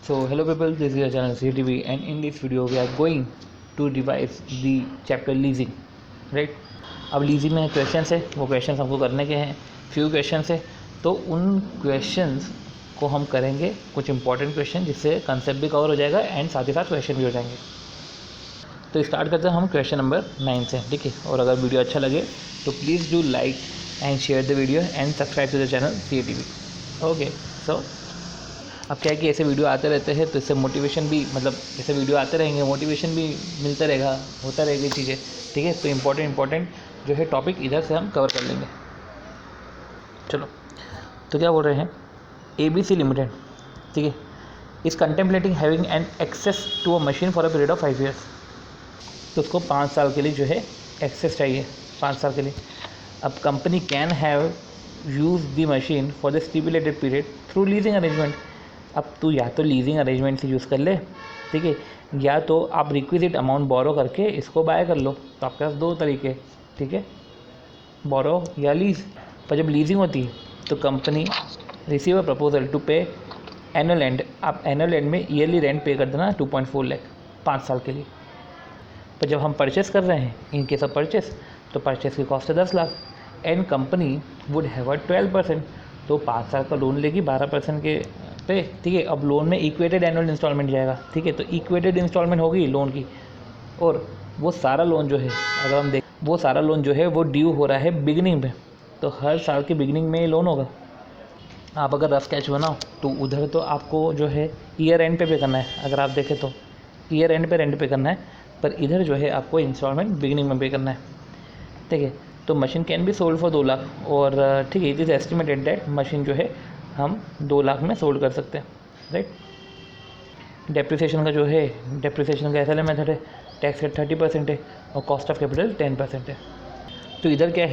So hello people, this is your channel CTV and in this video we are going to revise the chapter leasing, right? अब leasing में questions है, वो questions हमको करने के हैं, फ्यू क्वेश्चंस है, तो उन क्वेश्चंस को हम करेंगे कुछ इंपॉर्टेंट क्वेश्चन जिससे कंसेप्ट भी कवर हो जाएगा एंड साथ ही साथ क्वेश्चन भी हो जाएंगे। तो स्टार्ट करते हैं हम क्वेश्चन नंबर 9 से, ठीक है। और अगर वीडियो अच्छा लगे तो please do like and share the video and subscribe to the channel CTV। Okay, so अब क्या है कि ऐसे वीडियो आते रहते हैं तो इससे मोटिवेशन भी, मतलब ऐसे वीडियो आते रहेंगे, मोटिवेशन भी मिलता रहेगा, होता रहेगी चीज़ें, ठीक है। तो इम्पोर्टेंट जो है टॉपिक इधर से हम कवर कर लेंगे। चलो, तो क्या बोल रहे हैं, ABC लिमिटेड, ठीक है, is contemplating having an access to a machine for a period of 5 years। तो उसको 5 साल के लिए जो है एक्सेस चाहिए, 5 साल के लिए। अब company can have use the machine for the stipulated period through leasing arrangement. अब तू या तो लीजिंग अरेंजमेंट से यूज़ कर ले, ठीक है, या तो आप रिक्विजिट अमाउंट बोरो करके इसको बाय कर लो। तो आपके पास दो तरीके, ठीक है, बोरो या लीज। पर जब लीजिंग होती है तो company receive a proposal to pay annual end. आप एनुअल एंड में ईयरली रेंट पे कर देना 2.4 लाख 5 साल के लिए। पर जब हम परचेस कर रहे हैं, इन केस ऑफ परचेस, तो परचेस की कॉस्ट है 10 lakh and company would have a 12%। तो 5 साल का लोन लेगी 12% के पे, ठीक है। अब लोन में इक्वेटेड एनुअल इंस्टॉलमेंट जाएगा, ठीक है। तो इक्वेटेड इंस्टॉलमेंट होगी लोन की, और वो सारा लोन जो है, अगर हम देख, वो सारा लोन जो है वो ड्यू हो रहा है बिगिनिंग में। तो हर साल की बिगिनिंग में ये लोन होगा। आप अगर रफ स्केच बनाओ तो उधर तो आपको जो है ईयर एंड पे करना है, अगर आप देखें तो ईयर एंड पे रेंट पे करना है, पर इधर जो है आपको इंस्टॉलमेंट बिगिनिंग में पे करना है, ठीक है। तो machine can be sold for 2 lakh, और ठीक है, it is estimated that machine जो है हम 2 लाख में सोल्ड कर सकते हैं, राइट। डेप्रिसिएशन का जो है, डेप्रिसिएशन का ऐसा मेथड है, टैक्स रेट 30% है और कॉस्ट ऑफ कैपिटल 10% है। तो इधर क्या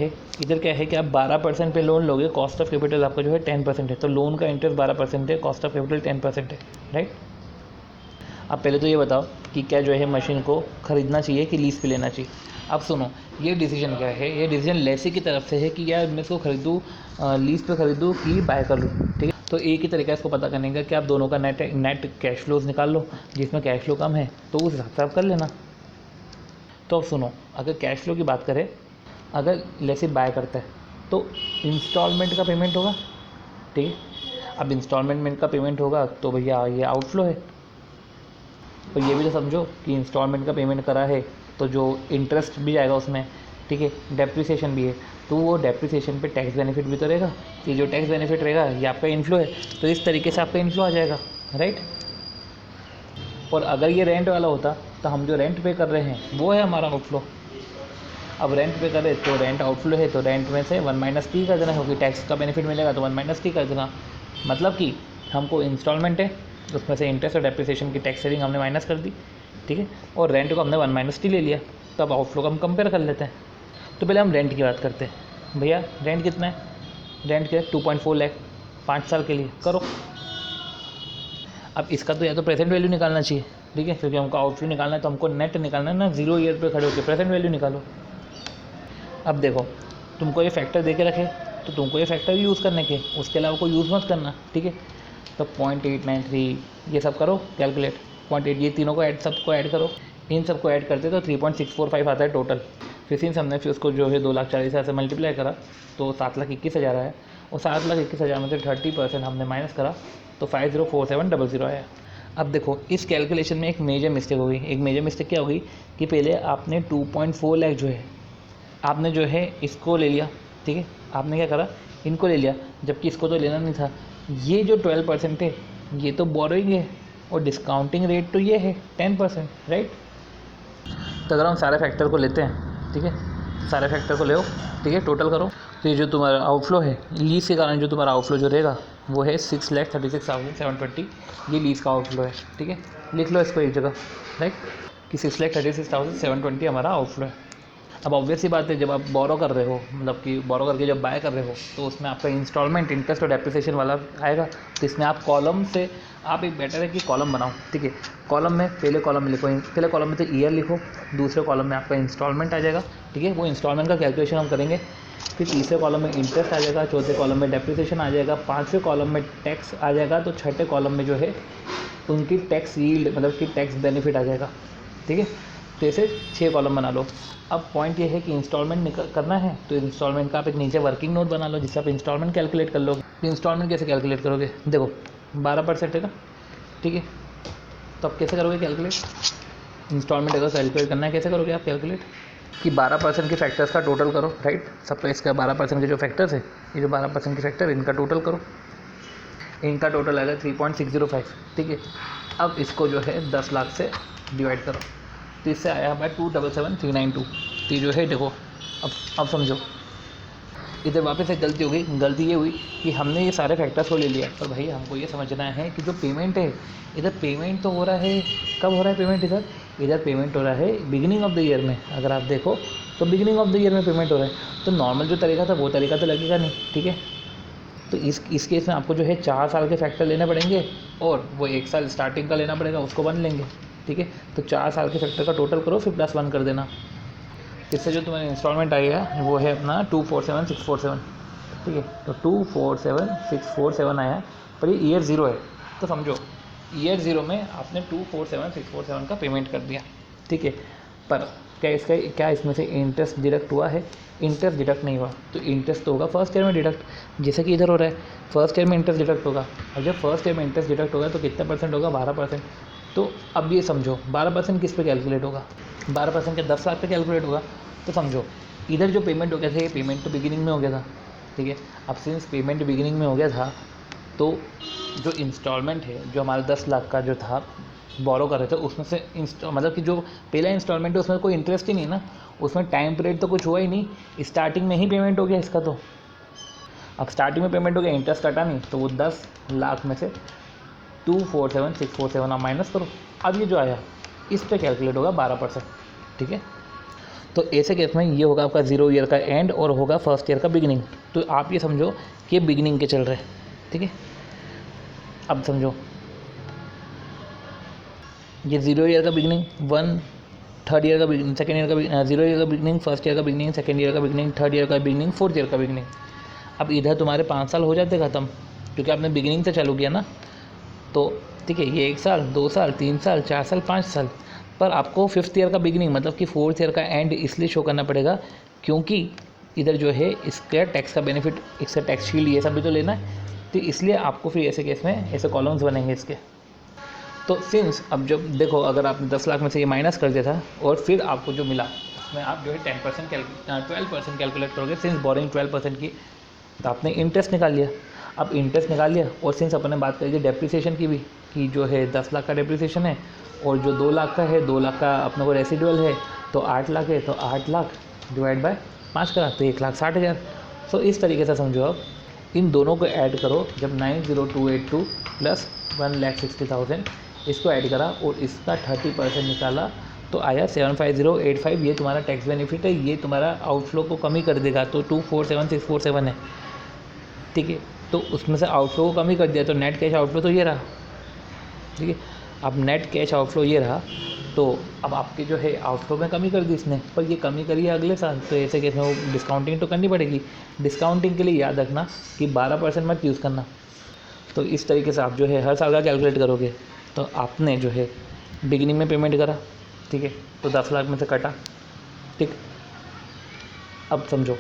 है कि आप 12% पे लोन लोगे, कॉस्ट ऑफ कैपिटल आपका जो है 10% है। तो लोन का इंटरेस्ट 12% है, कॉस्ट ऑफ कैपिटल 10% है, राइट। अब पहले तो ये बताओ कि क्या जो है मशीन को ख़रीदना चाहिए कि लीज़ पे लेना चाहिए। अब सुनो, ये डिसीजन क्या है, ये डिसीजन लेसी की तरफ से है कि यार मैं इसको खरीदूँ, लीज़ पे ख़रीदूँ कि बाय कर लूँ, ठीक है। तो एक ही तरीका इसको पता करने का कि आप दोनों का नेट कैश फ्लोज निकाल लो। जिसमें कैश फ्लो कम है तो उस हिसाब से आप कर लेना। तो अब सुनो, अगर कैश फ्लो की बात करें, अगर लेसी बाय करता है तो इंस्टॉलमेंट का पेमेंट होगा, ठीक है। अब इंस्टॉलमेंट का पेमेंट होगा तो भैया ये आउटफ्लो है। तो ये भी तो समझो कि इंस्टॉलमेंट का पेमेंट करा है तो जो इंटरेस्ट भी जाएगा उसमें, ठीक है, डेप्रिसिएशन भी है, तो वो डेप्रिसिएशन पे टैक्स बेनिफिट भी तो रहेगा। ये जो टैक्स बेनिफिट रहेगा ये आपका इन्फ्लो है, तो इस तरीके से आपका इन्फ्लो आ जाएगा, राइट। और अगर ये रेंट वाला होता तो हम जो रेंट पे कर रहे हैं वो है हमारा आउटफ्लो। अब रेंट पे करें तो रेंट आउटफ्लो है, तो रेंट में से 1 - T कर देना, क्योंकि टैक्स का बेनिफिट मिलेगा तो 1 - T कर देना। मतलब कि हमको इंस्टॉलमेंट है, उसमें से इंटरेस्ट और डेप्रिसिएशन की टैक्स सेविंग हमने माइनस कर दी, ठीक है, और रेंट को हमने 1 - T ले लिया। तो अब आउटफ्लो को हम कंपेयर कर लेते हैं। तो पहले हम रेंट की बात करते हैं। भैया रेंट कितना है, रेंट क्या है 2.4 लाख 5 साल के लिए, करो। अब इसका तो या तो प्रेजेंट वैल्यू निकालना चाहिए, ठीक है, क्योंकि हमको आउटफ्लो निकालना है तो हमको नेट निकालना है ना, 0 ईयर पे खड़े होकर प्रेजेंट वैल्यू निकालो। अब देखो, तुमको ये फैक्टर दे के रखे तो तुमको ये फैक्टर यूज़ करने के, उसके अलावा कोई यूज़ मत करना, ठीक है। तो 0.893 ये सब करो कैलकुलेट, 0.8 ये तीनों को सबको ऐड करो। इन सबको ऐड करते तो 3.645 आता है टोटल। फिर सिंस हमने फिर उसको जो है 2,40,000 से मल्टीप्लाई करा तो 7,21,000 आया, और 7,21,000 में से 30% हमने माइनस करा तो 504700 आया। अब देखो, इस कैलकुलेशन में एक मेजर मिस्टेक होगी। एक मेजर मिस्टेक क्या होगी कि पहले आपने 2.4 लाख जो है, आपने जो है इसको ले लिया, ठीक है, आपने क्या करा, इनको ले लिया, जबकि इसको तो लेना नहीं था। ये जो 12% है ये तो बोरोइंग है, और डिस्काउंटिंग रेट तो ये है 10%, राइट। तो अगर हम सारे फैक्टर को लेते हैं, ठीक है, सारे फैक्टर को ले, ठीक है, टोटल करो, तो ये जो तुम्हारा आउटफ्लो है लीज़ के कारण, जो तुम्हारा आउटफ्लो जो रहेगा वो है 6,36,720। ये लीज़ का आउटफ्लो है, ठीक है, लिख लो इसको एक जगह, राइट, कि 6,36,720 हमारा आउटफ्लो है। अब ऑब्वियस सी बात है, जब आप बोरो कर रहे हो, मतलब कि बोरो करके जब बाय कर रहे हो, तो उसमें आपका इंस्टॉलमेंट, इंटरेस्ट और डेप्रिसिएशन वाला आएगा। तो इसमें आप कॉलम से, आप एक बेटर है कि कॉलम बनाओ, ठीक है। कॉलम में पहले कॉलम में लिखो, पहले कॉलम में तो ईयर लिखो, दूसरे कॉलम में आपका इंस्टॉलमेंट आ जाएगा, ठीक है, वो इंस्टॉलमेंट का कैलकुलेशन हम करेंगे। फिर तीसरे कॉलम में इंटरेस्ट आ जाएगा, चौथे कॉलम में डेप्रिसिएशन आ जाएगा, पाँचवें कॉलम में टैक्स आ जाएगा, तो छठे कॉलम में जो है उनकी टैक्स यील्ड मतलब कि टैक्स बेनिफिट आ जाएगा। ठीक है, तो ऐसे 6 कॉलम बना लो। अब पॉइंट ये है कि इंस्टॉलमेंट करना है तो इंस्टॉलमेंट का आप एक नीचे वर्किंग नोट बना लो जिससे आप इंस्टॉलमेंट कैलकुलेट कर लोगे। तो इंस्टॉलमेंट कैसे कैलकुलेट करोगे, देखो 12% है ना, ठीक है, तो आप कैसे करोगे कैलकुलेट, इंस्टॉलमेंट अगर कैलकुलेट करना है कैसे करोगे आप कैलकुलेट कि 12% के फैक्टर्स का टोटल करो, राइट। सब तो इसका 12% के जो फैक्टर्स है, ये जो 12% के फैक्टर इनका टोटल करो, इनका टोटल आएगा 3.605। ठीक है, अब इसको जो है 10 लाख से डिवाइड करो तो इससे आया हमारा 277,392। तो ये जो है देखो, अब समझो इधर वापस एक गलती हो गई। गलती ये हुई कि हमने ये सारे फैक्टर्स को ले लिया, पर भाई हमको ये समझना है कि जो पेमेंट है इधर पेमेंट तो हो रहा है, कब हो रहा है पेमेंट, इधर पेमेंट हो रहा है बिगिनिंग ऑफ द ईयर में। अगर आप देखो तो बिगिनिंग ऑफ द ईयर में पेमेंट हो रहा है, तो नॉर्मल जो तरीका था वो तरीका तो लगेगा नहीं। ठीक है, तो इस केस में आपको जो है 4 साल के फैक्टर लेने पड़ेंगे और वो 1 साल स्टार्टिंग का लेना पड़ेगा, उसको 1 लेंगे। ठीक है, तो 4 साल के फैक्टर का टोटल करो फिर +1 कर देना। इससे जो तुम्हारी इंस्टॉलमेंट आएगा वो है अपना 247,647। ठीक है, तो 247,647 आया, पर ये ईयर 0 है, तो समझो ईयर 0 में आपने 247,647 का पेमेंट कर दिया। ठीक है, पर क्या इसमें से इंटरेस्ट डिडक्ट हुआ है, इंटरेस्ट डिडक्ट नहीं हुआ। तो इंटरेस्ट तो होगा फर्स्ट ईयर में डिडक्ट, जैसे कि इधर हो रहा है फर्स्ट ईयर में इंटरेस्ट डिडक्ट होगा। और जब फर्स्ट ईयर में इंटरेस्ट डिडक्ट होगा तो कितना परसेंट होगा, 12%। तो अब ये समझो 12% किस पे कैलकुलेट होगा, 12% के 10 लाख पे कैलकुलेट होगा। तो समझो इधर जो पेमेंट हो गया था, ये पेमेंट तो बिगिनिंग में हो गया था। ठीक है, अब सिंस पेमेंट बिगिनिंग में हो गया था तो जो इंस्टॉलमेंट है जो हमारा 10 लाख का जो था बोरो कर रहे थे, उसमें से मतलब कि जो पहला इंस्टॉलमेंट है उसमें कोई इंटरेस्ट ही नहीं ना, उसमें टाइम पीरियड तो कुछ हुआ ही नहीं, स्टार्टिंग में ही पेमेंट हो गया इसका। तो अब स्टार्टिंग में पेमेंट हो गया, इंटरेस्ट कटा नहीं, तो वो 10 लाख में से 247,647 आप माइनस करो। अब ये जो आया इस पे कैलकुलेट होगा 12%। ठीक है, तो ऐसे केस में ये होगा आपका 0 ईयर का एंड और होगा फर्स्ट ईयर का बिगिनिंग। तो आप ये समझो कि बिगिनिंग के चल रहे हैं। ठीक है, अब समझो ये 0 ईयर का बिगिनिंग, 1 थर्ड ईयर का बिगिनिंग, सेकेंड ईयर का 0 ईयर का बिगिनिंग, फर्स्ट ईयर का बिगिनिंग, सेकेंड ईयर का बिगिनिंग, थर्ड ईयर का बिगिनिंग, फोर्थ ईयर का बिगिनिंग। अब इधर तुम्हारे 5 साल हो जाते ख़त्म, क्योंकि आपने बिगिनिंग से चालू किया ना। तो ठीक है, ये 1 साल, 2 साल, 3 साल, 4 साल, 5 साल, पर आपको 5th ईयर का बिगिनिंग मतलब कि 4th ईयर का एंड इसलिए शो करना पड़ेगा क्योंकि इधर जो है इसका टैक्स का बेनिफिट, इसका टैक्स शील्ड ये सब भी तो लेना है। तो इसलिए आपको फिर ऐसे केस में ऐसे कॉलम्स बनेंगे इसके। तो सिंस अब जब देखो अगर आपने 10 लाख में से ये माइनस कर दिया था और फिर आपको जो मिला उसमें आप जो है 12% कैलकुलेट करोगे। सिंस बोरिंग 12% की, तो आपने इंटरेस्ट निकाल लिया। अब इंटरेस्ट निकाल लिया और सिंस अपने बात करेंगे डेप्रिसिएशन की भी, कि जो है 10 लाख का डेप्रिसिएशन है और जो 2 लाख का है, 2 लाख का अपने को रेसिडुअल है, तो 8 लाख है, तो 8 लाख डिवाइड बाय 5 करा तो 1,60,000। सो इस तरीके से समझो आप इन दोनों को ऐड करो। जब 90282 प्लस 1,60,000 इसको ऐड करा और इसका 30% निकाला तो आया 75085। ये तुम्हारा टैक्स बेनिफिट है, ये तुम्हारा आउटफ्लो को कमी कर देगा। तो 247,647 है। ठीक है, तो उसमें से आउटफ्लो को कमी कर दिया तो नेट कैश आउटफ्लो तो ये रहा। ठीक है, अब नेट कैश आउटफ्लो ये रहा, तो अब आपके जो है आउटफ्लो में कमी कर दी इसने, पर ये कमी करी है अगले साल, तो ऐसे केस में वो डिस्काउंटिंग तो करनी पड़ेगी। डिस्काउंटिंग के लिए याद रखना कि 12% मत यूज़ करना। तो इस तरीके से आप जो है हर साल का कैलकुलेट करोगे। तो आपने जो है बिगिनिंग में पेमेंट करा, ठीक है, तो 10 लाख में से कटा। ठीक, अब समझो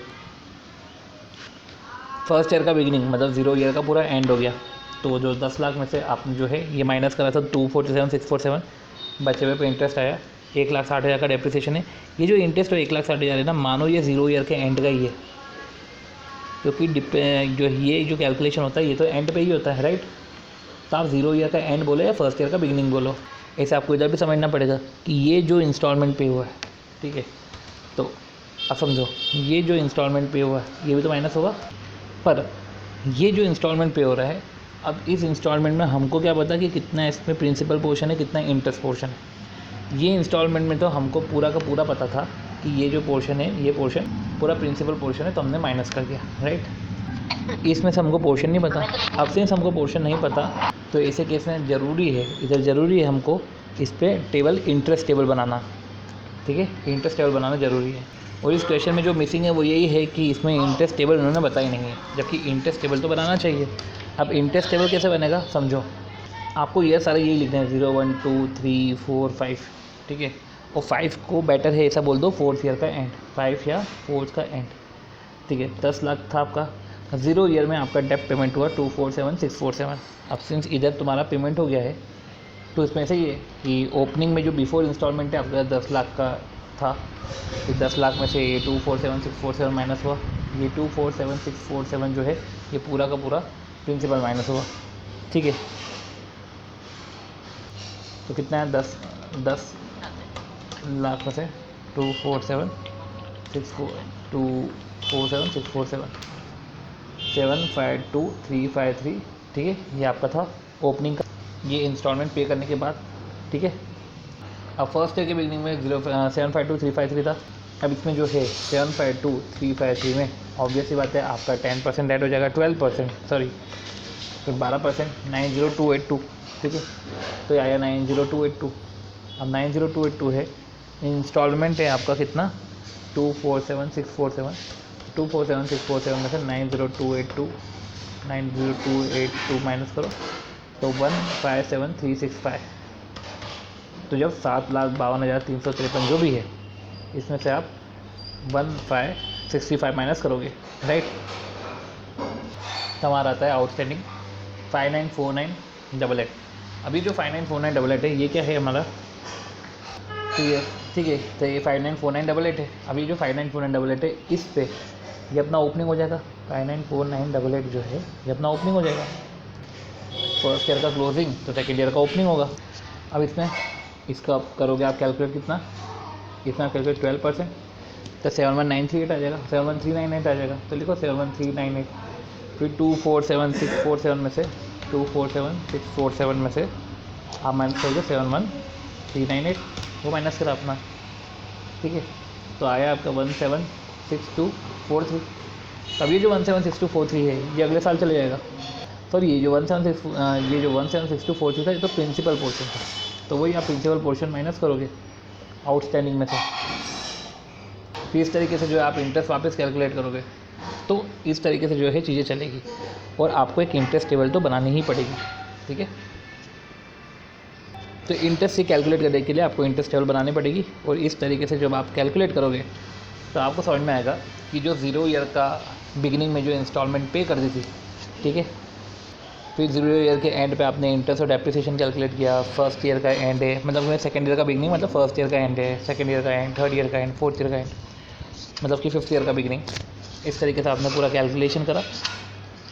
फर्स्ट ईयर का बिगिनिंग मतलब 0 ईयर का पूरा एंड हो गया, तो जो 10 लाख में से आपने जो है ये माइनस करा था 247,647, बचे हुए पे इंटरेस्ट आया 1,60,000 का डेप्रिसिएशन है। ये जो इंटरेस्ट है 1,60,000 है ना, मानो ये 0 ईयर के एंड का ही है, क्योंकि जो ये जो कैलकुलेशन होता है ये तो एंड पे ही होता है, राइट। तो आप 0 ईयर का एंड बोलो या फर्स्ट ईयर का बिगिनिंग बोलो, ऐसे आपको इधर भी समझना पड़ेगा कि ये जो इंस्टॉलमेंट पे हुआ है, ठीक है, तो अब समझो ये जो इंस्टॉलमेंट पे हुआ है ये भी तो माइनस होगा, पर ये जो इंस्टॉलमेंट पे हो रहा है, अब इस इंस्टॉलमेंट में हमको क्या पता कि कितना इसमें प्रिंसिपल पोर्शन है, कितना इंटरेस्ट पोर्शन है। ये इंस्टॉलमेंट में तो हमको पूरा का पूरा पता था कि ये जो पोर्शन है, ये पोर्शन पूरा प्रिंसिपल पोर्शन है, तो हमने माइनस कर दिया, राइट। इसमें से हमको पोर्शन नहीं पता। अब से हमको पोर्शन नहीं पता, तो ऐसे केस में ज़रूरी है, इधर ज़रूरी है हमको इस पर टेबल इंटरेस्ट टेबल बनाना, ठीक है, इंटरेस्ट टेबल बनाना ज़रूरी है। और इस क्वेश्चन में जो मिसिंग है वो यही है कि इसमें इंटरेस्ट टेबल उन्होंने बताई नहीं है, जबकि इंटरेस्ट टेबल तो बनाना चाहिए। अब इंटरेस्ट टेबल कैसे बनेगा समझो, आपको ये सारे यही लिखना है 0 1 2 3 4 5, ठीक है। और 5 को बेटर है ऐसा बोल दो 4th ईयर का एंड, 5 या 4th का एंड, ठीक है। 10 लाख था आपका, 0 ईयर में आपका डेप्ट पेमेंट हुआ 247647। अब सिंस इधर तुम्हारा पेमेंट हो गया है तो इसमें से ये कि ओपनिंग में जो बिफोर इंस्टॉलमेंट है आपका 10 लाख का था, इस 10 लाख में से ये 247647 माइनस हुआ, ये 247647 जो है ये पूरा का पूरा प्रिंसिपल माइनस हुआ, ठीक है। तो कितना है 10 लाख में से 247647 752,353, ठीक है। ये आपका था ओपनिंग का, ये इंस्टॉलमेंट पे करने के बाद, ठीक है। अब फर्स्ट ईयर के बिगनिंग में 752,353 था। अब इसमें जो है 752,353 में ऑब्वियस सी बात है आपका 10% ऐड हो जाएगा, 12% सॉरी, फिर 12% 90282, ठीक है। तो ये आया 90282। अब 90282 है, इंस्टॉलमेंट है आपका कितना 247647 में से 90282 माइनस करो तो 157365। तो जब 7,52,353 जो भी है इसमें से आप 1565 माइनस करोगे, राइट, तो हमारा आता है आउटस्टैंडिंग 594988। अभी जो 594988 है ये क्या है हमारा, ठीक है। तो ये 594988 है। अभी जो 594988 है इस पे ये अपना ओपनिंग हो जाएगा, 594988 जो है ये अपना ओपनिंग हो जाएगा। फर्स्ट ईयर का क्लोजिंग तो सेकेंड ईयर का ओपनिंग होगा। अब इसमें इसका करोगे आप कैलकुलेट कितना, इसमें कैलकुलेट 12%, तो 71938 आ जाएगा, 71398 आ जाएगा। तो लिखो 71398, फिर 247647 में से 247647 में से आप माइनस करोगे 71398, वो माइनस करा अपना, ठीक है। तो आया आपका 176243। तब ये जो 176243 है ये अगले साल चले जाएगा। सॉरी ये जो 176243 था ये तो प्रिंसिपल पोर्शन था, तो वही आप प्रिंसिपल पोर्शन माइनस करोगे आउटस्टैंडिंग में से। फिर इस तरीके से जो है आप इंटरेस्ट वापस कैलकुलेट करोगे। तो इस तरीके से जो है चीज़ें चलेगी और आपको एक इंटरेस्ट टेबल तो बनानी ही पड़ेगी, ठीक है। तो इंटरेस्ट से कैलकुलेट करने के लिए आपको इंटरेस्ट टेबल बनानी पड़ेगी और इस तरीके से जब आप कैलकुलेट करोगे तो आपको समझ में आएगा कि जो 0 ईयर का बिगिनिंग में जो इंस्टॉलमेंट पे कर दी थी, ठीक है, फिर 0 ईयर के एंड पे आपने इंटरेस्ट और डेप्रिसिएशन कैलकुलेट किया। फर्स्ट ईयर का एंड है, मतलब सेकंड ईयर का बिगिनिंग मतलब फर्स्ट ईयर का एंड है, सेकंड ईयर का एंड, थर्ड ईयर का एंड, फोर्थ ईयर का एंड, मतलब कि फिफ्थ ईयर का बिगिनिंग। इस तरीके से आपने पूरा कैलकुलेशन करा,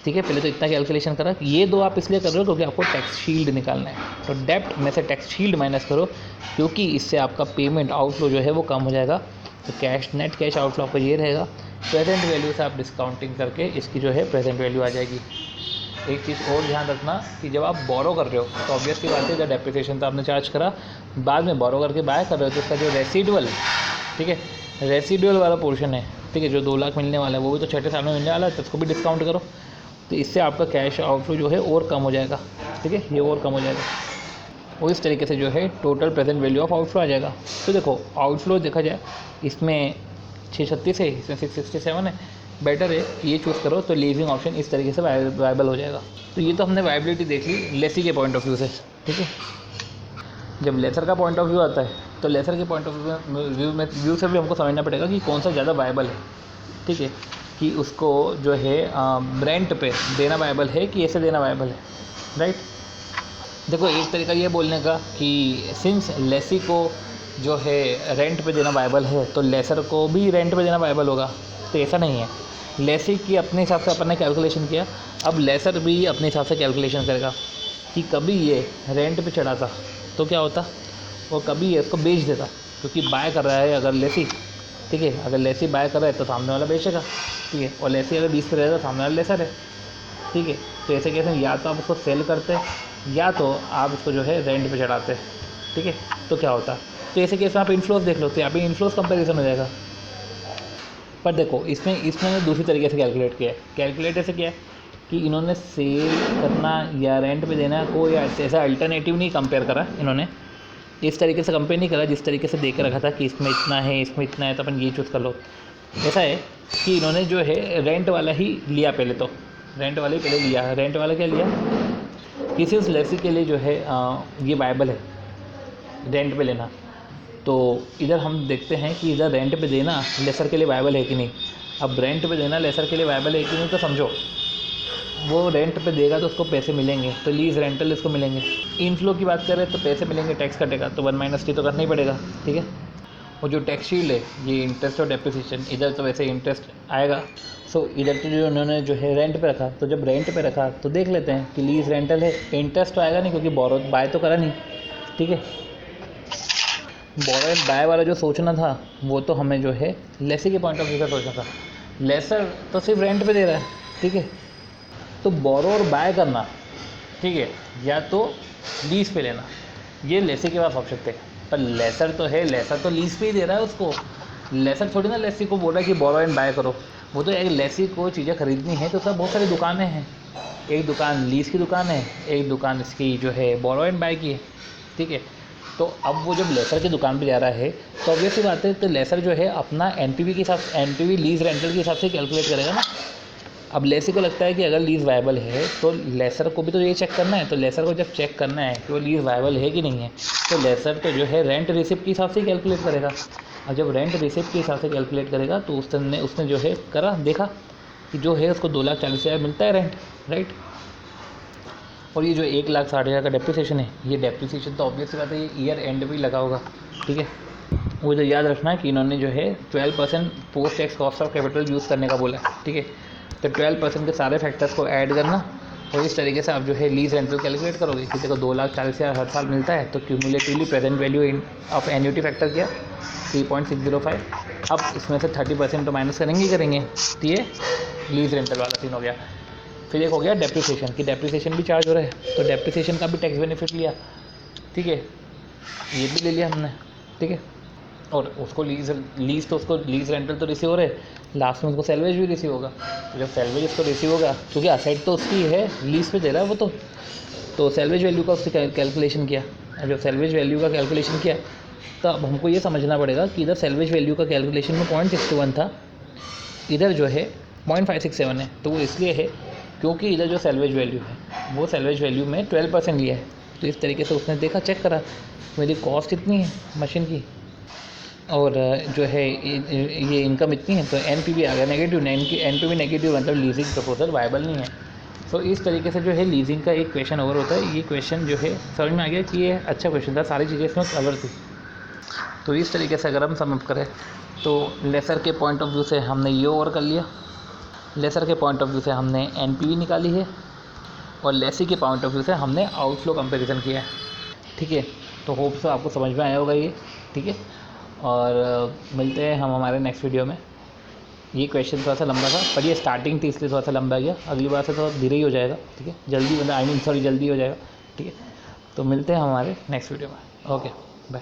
ठीक है। पहले तो इतना कैलकुलेशन करा, ये दो आप इसलिए कर रहे हो क्योंकि आपको टैक्स शील्ड निकालना है। तो डेप्ट में से टैक्स शील्ड माइनस करो क्योंकि इससे आपका पेमेंट आउटफ्लो जो है वो कम हो जाएगा। तो कैश नेट कैश आउटफ्लो आपका ये रहेगा। प्रेजेंट वैल्यू से आप डिस्काउंटिंग करके इसकी जो है प्रेजेंट वैल्यू आ जाएगी। एक चीज़ और ध्यान रखना कि जब आप बोरो कर रहे हो तो ऑब्वियसली बात है, जब डेप्रिसिएशन तो आपने चार्ज करा, बाद में बोरो करके बाय कर रहे हो तो उसका जो रेसिडुअल, ठीक है, रेसिडुअल वाला पोर्शन है, ठीक है, जो 2 लाख मिलने वाला है वो भी तो छठे साल में मिलने वाला है, तो उसको भी डिस्काउंट करो। तो इससे आपका कैश आउटफ्लो जो है और कम हो जाएगा, ठीक है, ये और कम हो जाएगा और इस तरीके से जो है total present value of outflow आ जाएगा। तो देखो आउटफ्लो देखा जाए इसमें 636 है, इसमें 667 है, बेटर है ये चूज़ करो तो लीजिंग ऑप्शन इस तरीके से वायबल हो जाएगा। तो ये तो हमने वायबिलिटी देख ली लेसी के पॉइंट ऑफ व्यू से, ठीक है। जब लेसर का पॉइंट ऑफ व्यू आता है तो लेसर के पॉइंट ऑफ व्यू से भी हमको समझना पड़ेगा कि कौन सा ज़्यादा वायबल है, ठीक है, कि उसको जो है रेंट पे देना वायबल है कि ऐसे देना वायबल है, राइट। देखो एक तरीका ये बोलने का कि सिंस लेसी को जो है रेंट पे देना वायबल है तो लेसर को भी रेंट पे देना वायबल होगा, तो ऐसा नहीं है। लेसी की अपने हिसाब से अपन ने कैलकुलेशन किया, अब लेसर भी अपने हिसाब से कैलकुलेशन करेगा कि कभी ये रेंट पे चढ़ाता तो क्या होता और कभी ये इसको बेच देता, क्योंकि बाय कर रहा है अगर लेसी, ठीक है, अगर लेसी बाय कर रहा है तो सामने वाला बेचेगा, ठीक है, और लेसी अगर 20 पे रहेगा तो सामने वाला लेसर है, ठीक है। तो ऐसे कैसे या तो आप उसको सेल करते या तो आप उसको जो है रेंट पे चढ़ाते, ठीक है। तो क्या होता, तो ऐसे केस में आप इन्फ्लोस देख लो, तो यहाँ पे इन्फ्लोस कंपेरिजन हो जाएगा। पर देखो इसमें दूसरी तरीके से कैलकुलेट किया है। कैलकुलेट ऐसे किया है कि इन्होंने सेल करना या रेंट पे देना को या ऐसा अल्टरनेटिव नहीं कंपेयर करा, इन्होंने इस तरीके से कंपेयर नहीं करा जिस तरीके से देख कर रखा था कि इसमें इतना है इसमें इतना है तो अपन ये चूज़ कर लो। ऐसा है कि इन्होंने जो है रेंट वाला ही लिया, पहले तो रेंट वाला ही पहले लिया। रेंट वाला क्या लिया, किसी उस लेसी के लिए जो है ये वायबल है रेंट पे लेना। तो इधर हम देखते हैं कि इधर रेंट पे देना लेसर के लिए वायबल है कि नहीं। अब रेंट पे देना लेसर के लिए वायबल है कि नहीं, तो समझो वो रेंट पे देगा तो उसको पैसे मिलेंगे, तो लीज रेंटल इसको मिलेंगे। इनफ्लो की बात करें तो पैसे मिलेंगे, टैक्स कटेगा, तो 1 - T तो करना ही पड़ेगा, ठीक है। और जो टैक्स शील्ड है ये इंटरेस्ट और डेप्रिसिएशन, इधर तो वैसे इंटरेस्ट आएगा। सो इधर तो जो उन्होंने जो है रेंट पे रखा, तो जब रेंट पे रखा तो देख लेते हैं कि लीज रेंटल है, इंटरेस्ट तो आएगा नहीं क्योंकि बोरो बाय तो करा नहीं, ठीक है। बोरो एंड बाय वाला जो सोचना था वो तो हमें जो है लेसी के पॉइंट ऑफ व्यू से सोचना था। लेसर तो सिर्फ रेंट पे दे रहा है, ठीक है। तो बोरो और बाय करना, ठीक है, या तो लीज पे लेना, ये लेसी के पास ऑप्शन थे। पर लेसर तो है, लेसर तो लीज पे ही दे रहा है उसको। लेसर थोड़ी ना लेसी को बोल रहा है कि बोरो एंड बाय करो। वो तो एक लेसी को चीज़ें खरीदनी है तो उसका बहुत सारी दुकानें हैं। एक दुकान लीज की दुकान है, एक दुकान इसकी जो है बोरो एंड बाय की है, ठीक है। तो अब वो जब लेसर की दुकान पे जा रहा है तो ऑब्वियस सी बात है, तो लेसर जो है अपना एनपीवी के हिसाब से, एनपीवी लीज रेंटल के हिसाब से कैलकुलेट करेगा ना। अब लेसी को लगता है कि अगर लीज वायबल है तो लेसर को भी तो ये चेक करना है। तो लेसर को जब चेक करना है कि वो लीज वायबल है कि नहीं है, तो लेसर तो जो है रेंट रिसिप्ट के हिसाब से कैलकुलेट करेगा। और जब रेंट रिसिप्ट के हिसाब से कैलकुलेट करेगा तो उसने जो है करा, देखा कि जो है उसको 2,40,000 मिलता है रेंट, राइट। और ये जो 1,60,000 का डेप्रिसिएशन है, ये डेप्रिसिएशन तो ऑब्वियस बात है ये ईयर एंड पे लगा होगा, ठीक है। वो जो याद रखना है कि इन्होंने जो है 12% post tax cost of capital use करने का बोला है, ठीक है। तो 12% के सारे फैक्टर्स को ऐड करना और इस तरीके से आप जो है लीज रेंटल कैलकुलेट करोगे। किसी को 2,40,000 हर साल मिलता है तो cumulatively present value of annuity factor किया 3.605। अब इसमें से 30% तो माइनस करेंगे, तो ये लीज रेंटल वाला सीन हो गया। फिर एक हो गया डेप्रिसिएशन, कि डेप्रिसिएशन भी चार्ज हो रहा है, तो डेप्रिसिएशन का भी टैक्स बेनिफिट लिया, ठीक है, ये भी ले लिया हमने, ठीक है। और उसको लीज तो उसको लीज रेंटल तो रिसीव हो रहे, लास्ट में उसको सैलवेज भी रिसीव होगा। तो जब सैलवेज उसको रिसीव होगा, क्योंकि असेट तो उसकी है, लीज पे दे रहा है वो तो सैलवेज वैल्यू का उसने कैलकुलेशन किया। और जब सैलवेज वैल्यू का कैलकुलेशन किया तो अब हमको ये समझना पड़ेगा कि इधर सैलवेज वैल्यू का कैलकुलेशन में 0.61 था, इधर जो है 0.567 है। तो वो इसलिए है क्योंकि इधर जो सैलवेज वैल्यू है वो सैलवेज वैल्यू में 12% लिया है। तो इस तरीके से उसने देखा, चेक करा मेरी कॉस्ट इतनी है मशीन की और जो है ये इनकम इतनी है, तो एनपीवी आ गया नेगेटिव। एनपीवी नेगेटिव मतलब लीजिंग प्रपोजल वायबल नहीं है। तो इस तरीके से जो है लीजिंग का एक क्वेश्चन ओवर होता है। ये क्वेश्चन जो है समझ में आ गया कि ये अच्छा क्वेश्चन था, सारी चीज़ें इसमें कवर थी। तो इस तरीके से अगर हम समअप करें तो लेसर के पॉइंट ऑफ व्यू से हमने ये ओवर कर लिया, लेसर के पॉइंट ऑफ व्यू से हमने एनपीवी निकाली है और लेसी के पॉइंट ऑफ व्यू से हमने आउटफ्लो कंपैरिजन किया है, ठीक है। तो होप सो आपको समझ में आया होगा ये, ठीक है। और मिलते हैं हम हमारे नेक्स्ट वीडियो में। ये क्वेश्चन थोड़ा सा लंबा था पर ये स्टार्टिंग थी इसलिए थोड़ा सा लंबा गया, अगली बार से थोड़ा धीरे ही हो जाएगा, ठीक है, जल्दी मतलब जल्दी हो जाएगा, ठीक है। तो मिलते हैं हमारे नेक्स्ट वीडियो में। Okay bye.